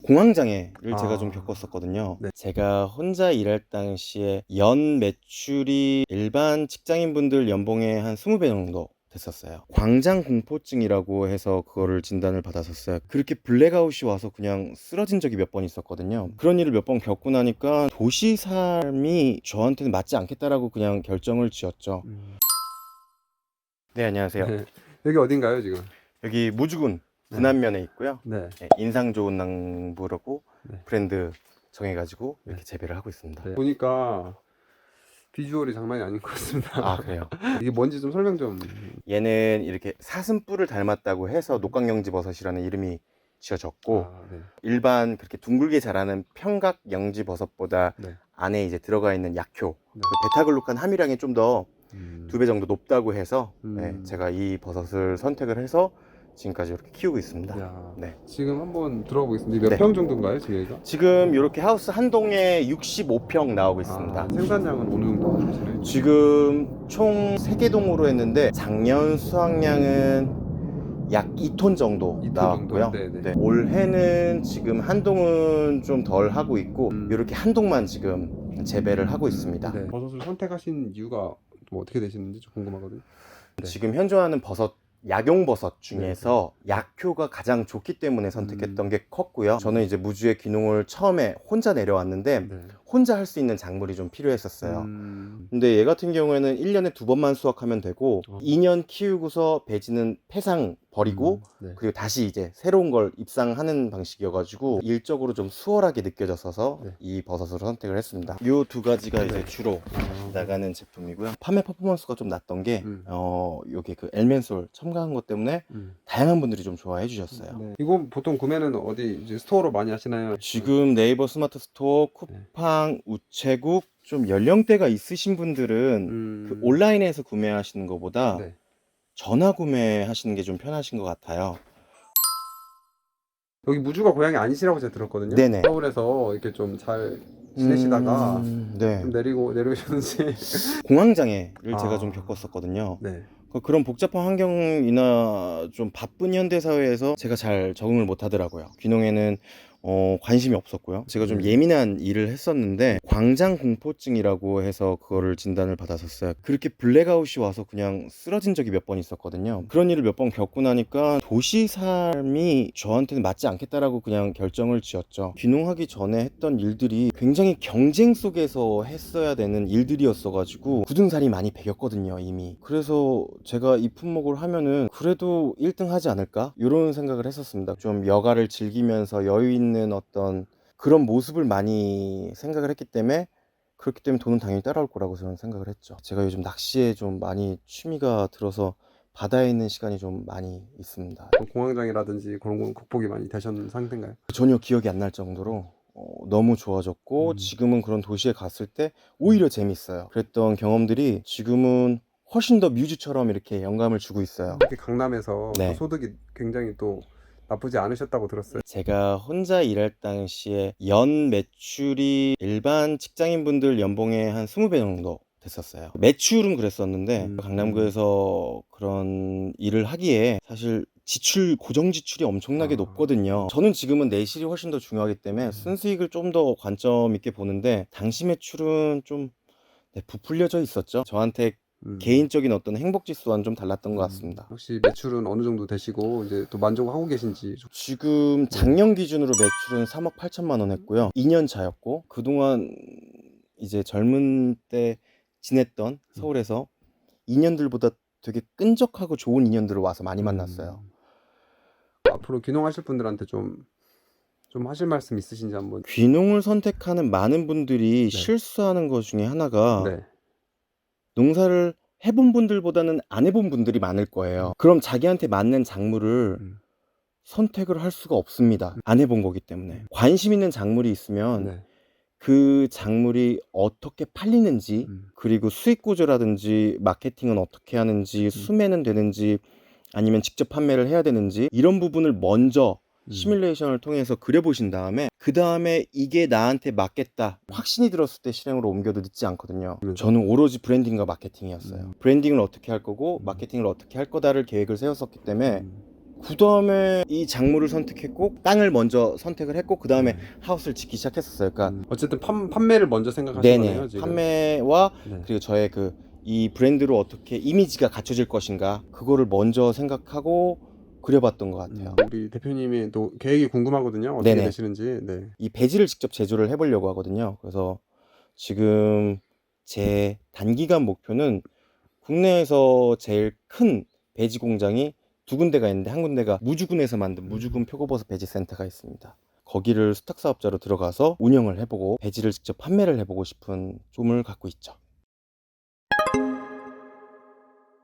공황장애를 제가 좀 겪었었거든요. 네. 제가 혼자 일할 당시에 연 매출이 일반 직장인분들 연봉의 한 20배 정도 됐었어요. 광장 공포증이라고 해서 그거를 진단을 받았었어요. 그렇게 블랙아웃이 와서 그냥 쓰러진 적이 몇 번 있었거든요. 그런 일을 몇 번 겪고 나니까 도시 삶이 저한테는 맞지 않겠다라고 그냥 결정을 지었죠. 네, 안녕하세요. 네. 여기 어딘가요 지금? 여기 무주군 네. 군안면에 있고요. 네. 네, 인상 좋은 낭부라고 네. 브랜드 정해가지고 이렇게 재배를 하고 있습니다. 네. 보니까 비주얼이 장난이 아닌 것 같습니다. 아, 그래요? 이게 뭔지 좀 설명 좀. 얘는 이렇게 사슴뿔을 닮았다고 해서 녹각영지버섯이라는 이름이 지어졌고, 네. 일반 그렇게 둥글게 자라는 평각영지버섯보다 네. 안에 이제 들어가 있는 약효, 네. 그 베타글루칸 함유량이 좀 더 2배 정도 높다고 해서 네, 음. 제가 이 버섯을 선택을 해서 지금까지 이렇게 키우고 있습니다. 야. 네. 지금 한번 들어가 보겠습니다. 몇 네. 평 정도인가요 지금 여기가? 지금 이렇게 하우스 한 동에 65평 나오고 있습니다. 생산량은 어느 정도 하시나요? 지금 총 3개 동으로 했는데 작년 수확량은 약 2톤 정도 2톤 나왔고요. 정도? 네네. 네, 올해는 지금 한 동은 좀 덜 하고 있고 이렇게 한 동만 지금 재배를 하고 있습니다. 네. 버섯을 선택하신 이유가 좀 어떻게 되시는지 좀 궁금하거든요. 네. 지금 현존하는 버섯 약용버섯 중에서 약효가 가장 좋기 때문에 선택했던 게 컸고요. 저는 이제 무주의 귀농을 처음에 혼자 내려왔는데 네. 혼자 할 수 있는 작물이 좀 필요했었어요. 음. 근데 얘 같은 경우에는 1년에 2번만 수확하면 되고 2년 키우고서 배지는 폐상 버리고 네. 그리고 다시 이제 새로운 걸 입상하는 방식이어가지고 일적으로 좀 수월하게 느껴져서 네. 이 버섯으로 선택을 했습니다. 이 두 가지가 이제 주로 나가는 제품이고요. 판매 퍼포먼스가 좀 낮던 게 요게 그 엘멘솔 첨가한 것 때문에 다양한 분들이 좀 좋아해 주셨어요. 네. 이거 보통 구매는 어디 이제 스토어로 많이 하시나요? 지금 네이버 스마트 스토어, 쿠팡, 우체국 좀 연령대가 있으신 분들은 그 온라인에서 구매하시는 것보다 네. 전화 구매하시는 게 좀 편하신 것 같아요. 여기 무주가 고향이 아니시라고 제가 들었거든요. 네네. 서울에서 이렇게 좀 잘 지내시다가 네. 좀 내려오셨는지. 공황장애를 제가 좀 겪었었거든요. 네. 그런 복잡한 환경이나 좀 바쁜 현대 사회에서 제가 잘 적응을 못 하더라고요. 귀농에는 관심이 없었고요. 제가 좀 예민한 일을 했었는데 광장 공포증이라고 해서 그거를 진단을 받았었어요. 그렇게 블랙아웃이 와서 그냥 쓰러진 적이 몇 번 있었거든요. 그런 일을 몇 번 겪고 나니까 도시 삶이 저한테는 맞지 않겠다라고 그냥 결정을 지었죠. 귀농하기 전에 했던 일들이 굉장히 경쟁 속에서 했어야 되는 일들이었어가지고 굳은 살이 많이 배겼거든요, 이미. 그래서 제가 이 품목을 하면은 그래도 1등 하지 않을까? 이런 생각을 했었습니다. 좀 여가를 즐기면서 여유 있는 어떤 그런 모습을 많이 생각을 했기 때문에 그렇기 때문에 돈은 당연히 따라올 거라고 저는 생각을 했죠. 제가 요즘 낚시에 좀 많이 취미가 들어서 바다에 있는 시간이 좀 많이 있습니다. 공황장애라든지 그런 건 극복이 많이 되셨는 상태인가요? 전혀 기억이 안 날 정도로 너무 좋아졌고 지금은 그런 도시에 갔을 때 오히려 재밌어요. 그랬던 경험들이 지금은 훨씬 더 뮤즈처럼 이렇게 영감을 주고 있어요. 특히 강남에서 네. 또 소득이 굉장히 또 나쁘지 않으셨다고 들었어요. 제가 혼자 일할 당시에 연 매출이 일반 직장인분들 연봉의 한 20배 정도 됐었어요. 매출은 그랬었는데 강남구에서 그런 일을 하기에 사실 고정 지출이 엄청나게 높거든요. 저는 지금은 내실이 훨씬 더 중요하기 때문에 순수익을 좀 더 관점 있게 보는데 당시 매출은 좀 부풀려져 있었죠. 저한테 개인적인 어떤 행복 지수와는 좀 달랐던 것 같습니다. 혹시 매출은 어느 정도 되시고 이제 또 만족하고 계신지 좀. 지금 작년 기준으로 매출은 3억 8천만 원 했고요. 2년 차였고 그동안 이제 젊은 때 지냈던 서울에서 2년들보다 되게 끈적하고 좋은 2년들을 와서 많이 만났어요. 앞으로 귀농하실 분들한테 좀 하실 말씀 있으신지 한번. 귀농을 선택하는 많은 분들이 실수하는 것 중에 하나가 네. 농사를 해본 분들보다는 안 해본 분들이 많을 거예요. 그럼 자기한테 맞는 작물을 선택을 할 수가 없습니다. 안 해본 거기 때문에. 관심 있는 작물이 있으면 그 작물이 어떻게 팔리는지 그리고 수익 구조라든지 마케팅은 어떻게 하는지 수매는 되는지 아니면 직접 판매를 해야 되는지 이런 부분을 먼저 시뮬레이션을 통해서 그려보신 다음에 그 다음에 이게 나한테 맞겠다 확신이 들었을 때 실행으로 옮겨도 늦지 않거든요. 저는 오로지 브랜딩과 마케팅이었어요. 브랜딩을 어떻게 할 거고 마케팅을 어떻게 할 거다를 계획을 세웠었기 때문에 그 다음에 이 작물을 선택했고 땅을 먼저 선택을 했고 그 다음에 하우스를 짓기 시작했었어요. 그러니까 어쨌든 판매를 먼저 생각하신 네네 거네요, 지금. 판매와 네. 그리고 저의 그 이 브랜드로 어떻게 이미지가 갖춰질 것인가 그거를 먼저 생각하고 그려봤던 것 같아요. 우리 대표님이 또 계획이 궁금하거든요. 어떻게 네네. 되시는지. 네. 이 배지를 직접 제조를 해보려고 하거든요. 그래서 지금 제 단기간 목표는 국내에서 제일 큰 배지 공장이 두 군데가 있는데 한 군데가 무주군에서 만든 무주군 표고버섯 배지 센터가 있습니다. 거기를 수탁 사업자로 들어가서 운영을 해보고 배지를 직접 판매를 해보고 싶은 꿈을 갖고 있죠.